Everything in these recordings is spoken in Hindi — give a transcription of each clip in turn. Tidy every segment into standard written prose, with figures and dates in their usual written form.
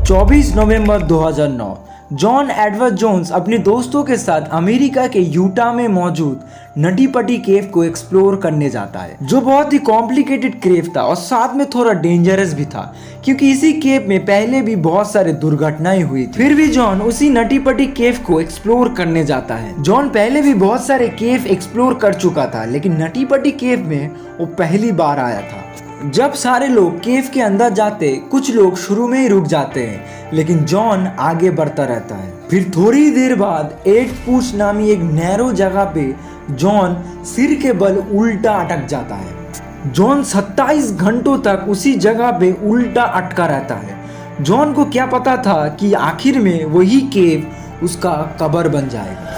24 नवंबर 2009 जॉन एडवर्ड जोन्स अपने दोस्तों के साथ अमेरिका के यूटा में मौजूद नटी पटी केव को एक्सप्लोर करने जाता है, जो बहुत ही कॉम्प्लिकेटेड केव था और साथ में थोड़ा डेंजरस भी था, क्योंकि इसी केव में पहले भी बहुत सारे दुर्घटनाएं हुई थी। फिर भी जॉन उसी नटी पटी केव को एक्सप्लोर करने जाता है। जॉन पहले भी बहुत सारे केव एक्सप्लोर कर चुका था, लेकिन नटी पटी केव में वो पहली बार आया था। जब सारे लोग केव के अंदर जाते, कुछ लोग शुरू में ही रुक जाते हैं, लेकिन जॉन आगे बढ़ता रहता है। फिर थोड़ी देर बाद 8 पूछ नामी एक नैरो जगह पे जॉन सिर के बल उल्टा अटक जाता है। जॉन 27 घंटों तक उसी जगह पे उल्टा अटका रहता है। जॉन को क्या पता था कि आखिर में वही केव उसका कब्र बन जाएगा।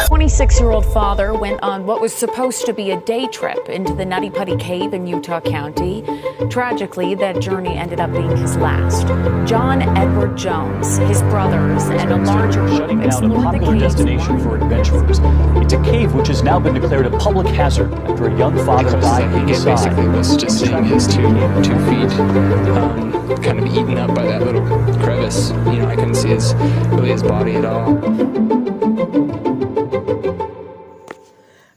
26-year-old father went on what was supposed to be a day trip into the Nutty Putty Cave in Utah County. Tragically, that journey ended up being his last. John Edward Jones, his brothers, and a larger group shutting down a explored the popular cave's destination for adventurers. It's a cave which has now been declared a public hazard after a young father died It inside. basically was just seeing his two feet kind of eaten up by that little crevice. I couldn't see his body at all.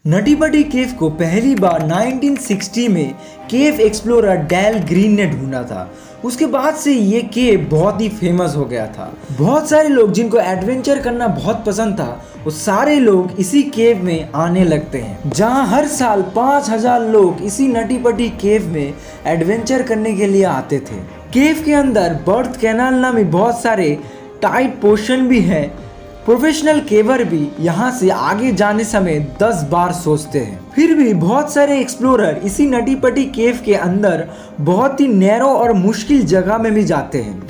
नटी पटी केव को पहली बार 1960 में केव एक्सप्लोरर डैल ग्रीन ने ढूंढा था। उसके बाद से ये केव बहुत ही फेमस हो गया था। बहुत सारे लोग जिनको एडवेंचर करना बहुत पसंद था, वो सारे लोग इसी केव में आने लगते हैं, जहां हर साल 5000 लोग इसी नटी पटी केव में एडवेंचर करने के लिए आते थे। केव के अंदर बर्थ कैनाल नामी बहुत सारे टाइट पोर्शन भी है। प्रोफेशनल केवर भी यहाँ से आगे जाने समय 10 बार सोचते हैं। फिर भी बहुत सारे एक्सप्लोरर इसी नटी पटी केव के अंदर बहुत ही नैरो और मुश्किल जगह में भी जाते हैं।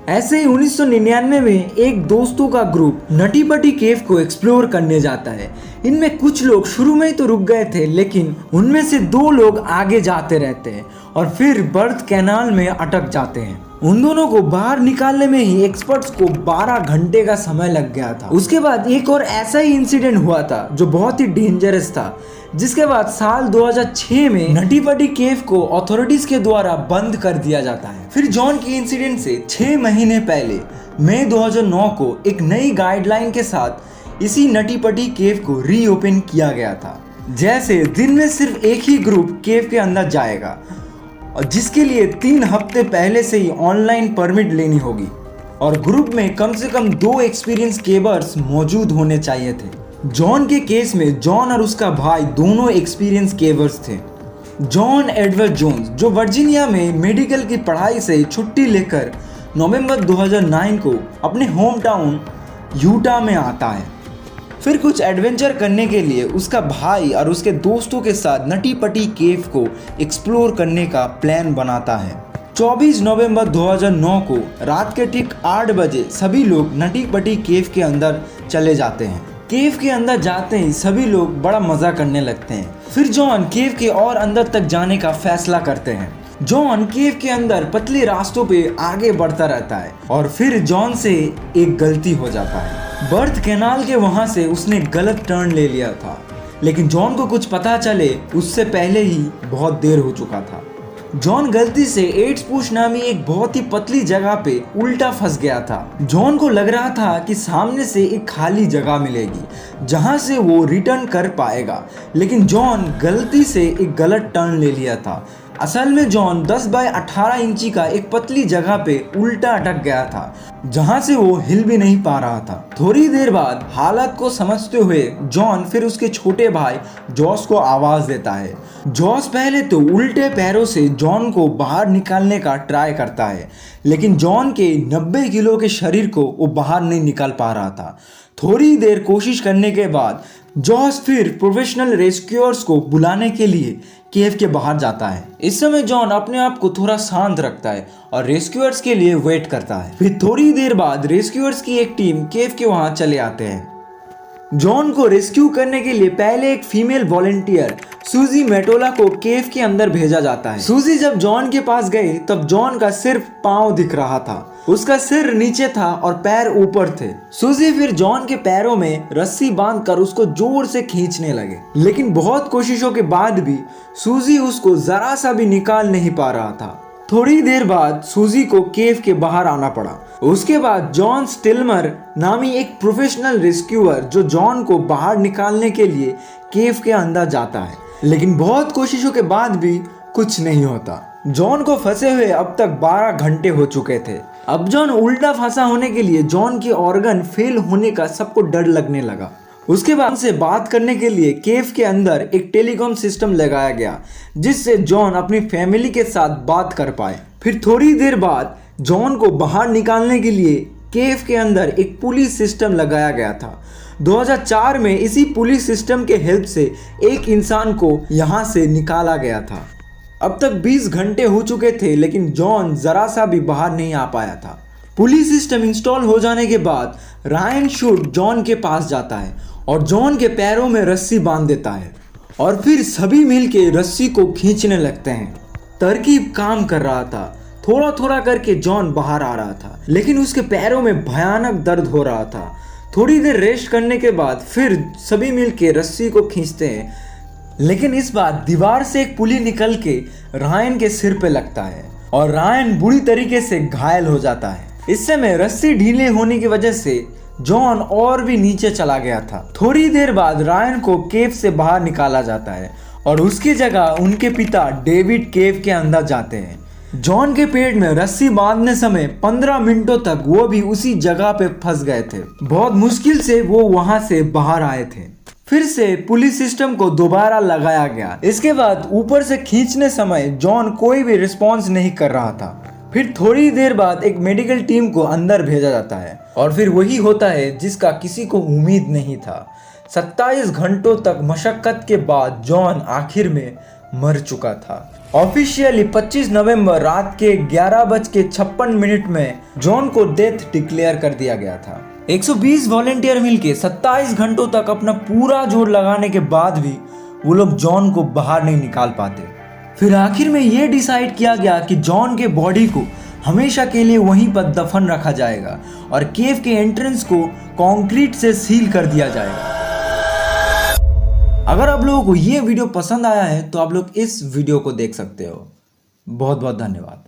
ऐसे ही 1999 में एक दोस्तों का ग्रुप नटी पटी केव को एक्सप्लोर करने जाता है। इनमें कुछ लोग शुरू में ही तो रुक गए थे, लेकिन उनमें से 2 लोग आगे जाते रहते हैं और फिर बर्थ कैनाल में अटक जाते हैं। उन दोनों को बाहर निकालने में ही एक्सपर्ट्स को 12 घंटे का समय लग गया था। उसके बाद एक और ऐसा ही इंसिडेंट हुआ था जो बहुत ही डेंजरस था, जिसके बाद साल 2006 में नटी पटी केव को अथॉरिटीज के द्वारा बंद कर दिया जाता है। फिर जॉन के इंसिडेंट से 6 महीने पहले मई 2009 को एक नई गाइडलाइन के साथ इसी नटी पटी केव को रीओपन किया गया था। जैसे दिन में सिर्फ एक ही ग्रुप केव के अंदर जाएगा, और जिसके लिए 3 हफ्ते पहले से ही ऑनलाइन परमिट लेनी होगी, और ग्रुप में कम से कम 2 एक्सपीरियंस केवर्स मौजूद होने चाहिए थे। जॉन के केस में जॉन और उसका भाई दोनों एक्सपीरियंस केवर्स थे। जॉन एडवर्ड जोन्स, जो वर्जीनिया में मेडिकल की पढ़ाई से छुट्टी लेकर नवंबर 2009 को अपने होम टाउन यूटा में आता है। फिर कुछ एडवेंचर करने के लिए उसका भाई और उसके दोस्तों के साथ नटी पटी केव को एक्सप्लोर करने का प्लान बनाता है। 24 नवंबर 2009 को रात के ठीक 8 बजे सभी लोग नटी पटी केव के अंदर चले जाते हैं। केव के अंदर जाते ही सभी लोग बड़ा मजा करने लगते हैं। फिर जॉन केव के और अंदर तक जाने का फैसला करते हैं। जॉन केव के अंदर पतले रास्तों पे आगे बढ़ता रहता है, और फिर जॉन से एक गलती हो जाता है। बर्थ कैनाल के वहां से उसने गलत टर्न ले लिया था, लेकिन जॉन को कुछ पता चले उससे पहले ही बहुत देर हो चुका था। जॉन गलती से 8 पूछ नामी एक बहुत ही पतली जगह पे उल्टा फंस गया था। जॉन को लग रहा था कि सामने से एक खाली जगह मिलेगी जहां से वो रिटर्न कर पाएगा, लेकिन जॉन गलती से एक गलत टर्न ले लिया था। असल में जॉन 10 बाय 18 इंची का एक पतली जगह पे उल्टा अटक गया था, जहां से वो हिल भी नहीं पा रहा था। थोड़ी देर बाद हालत को समझते हुए जॉन फिर उसके छोटे भाई जॉस को आवाज देता है। जॉस पहले तो उल्टे पैरों से जॉन को बाहर निकालने का ट्राई करता है, लेकिन जॉन के 90 किलो के शरीर को वो बाहर नहीं निकाल पा रहा था। थोड़ी देर कोशिश करने के बाद जॉस फिर प्रोफेशनल रेस्क्यूअर्स को बुलाने के लिए केव के बाहर जाता है। इस समय जॉन अपने आप को थोड़ा शांत रखता है और रेस्क्यूअर्स के लिए वेट करता है। फिर थोड़ी देर बाद रेस्क्यूअर्स की एक टीम केव के वहां चले आते हैं। जॉन को रेस्क्यू करने के लिए पहले एक फीमेल वॉलंटियर सूजी मेटोला को केव के अंदर भेजा जाता है। सूजी जब जॉन के पास गई तब जॉन का सिर्फ पांव दिख रहा था, उसका सिर नीचे था और पैर ऊपर थे। सूजी फिर जॉन के पैरों में रस्सी बांधकर उसको जोर से खींचने लगे, लेकिन बहुत कोशिशों के बाद भी सूजी उसको जरा सा भी निकाल नहीं पा रहा था। थोड़ी देर बाद सूजी को केव के बाहर आना पड़ा। उसके बाद जॉन स्टिलमर नामी एक प्रोफेशनल रेस्क्यूअर जो जॉन को बाहर निकालने के लिए केव के अंदर जाता है, लेकिन बहुत कोशिशों के बाद भी कुछ नहीं होता। जॉन को फंसे हुए अब तक 12 घंटे हो चुके थे। अब जॉन उल्टा फंसा होने के लिए जॉन की ऑर्गन फेल होने का सबको डर लगने लगा। उसके बाद उनसे बात करने के लिए केव के अंदर एक टेलीकॉम सिस्टम लगाया गया, जिससे जॉन अपनी फैमिली के साथ बात कर पाए। फिर थोड़ी देर बाद जॉन को बाहर निकालने के लिए केव के अंदर एक पुलिस सिस्टम लगाया गया था। 2004 में इसी पुलिस सिस्टम के हेल्प से एक इंसान को यहाँ से निकाला गया था। अब तक 20 घंटे हो चुके थे, लेकिन जॉन जरा सा भी बाहर नहीं आ पाया था। पुलिस सिस्टम इंस्टॉल हो जाने के बाद रायन शूट जॉन के पास जाता है और जॉन के पैरों में रस्सी बांध देता है और फिर सभी मिलके रस्सी को खींचने लगते हैं। तरकीब काम कर रहा था। थोड़ा थोड़ा करके जॉन बाहर आ रहा था, लेकिन उसके पैरों में भयानक दर्द हो रहा था। थोड़ी देर रेस्ट करने के बाद फिर सभी मिलके रस्सी को खींचते हैं, लेकिन इस बार दीवार से एक पुली निकल के रायन के सिर पे लगता है और रायन बुरी तरीके से घायल हो जाता है। इस समय रस्सी ढीले होने की वजह से जॉन और भी नीचे चला गया था। थोड़ी देर बाद रायन को केव से बाहर निकाला जाता है और उसकी जगह उनके पिता डेविड केव के अंदर जाते हैं। जॉन के पेट में रस्सी बांधने समय 15 मिनटों तक वो भी उसी जगह पे फंस गए थे। बहुत मुश्किल से वो वहां से बाहर आए थे। फिर से पुलिस सिस्टम को दोबारा लगाया गया। इसके बाद ऊपर से खींचने समय जॉन कोई भी रिस्पॉन्स नहीं कर रहा था। फिर थोड़ी देर बाद एक मेडिकल टीम को अंदर भेजा जाता है और फिर वही होता है जिसका किसी को उम्मीद नहीं था। 27 घंटों तक मशक्कत के बाद जॉन आखिर में मर चुका था। ऑफिशियली 25 नवंबर रात के 11:56 में जॉन को डेथ डिक्लेयर कर दिया गया था। 120 वॉलेंटियर मिलके 27 घंटों तक अपना पूरा जोर लगाने के बाद भी वो लोग जॉन को बाहर नहीं निकाल पाते। फिर आखिर में ये डिसाइड किया गया कि जॉन के बॉडी को हमेशा के लिए वहीं पर दफन रखा जाएगा और केव के एंट्रेंस को कंक्रीट से सील कर दिया जाएगा। अगर आप लोगों को ये वीडियो पसंद आया है तो आप लोग इस वीडियो को देख सकते हो। बहुत बहुत धन्यवाद।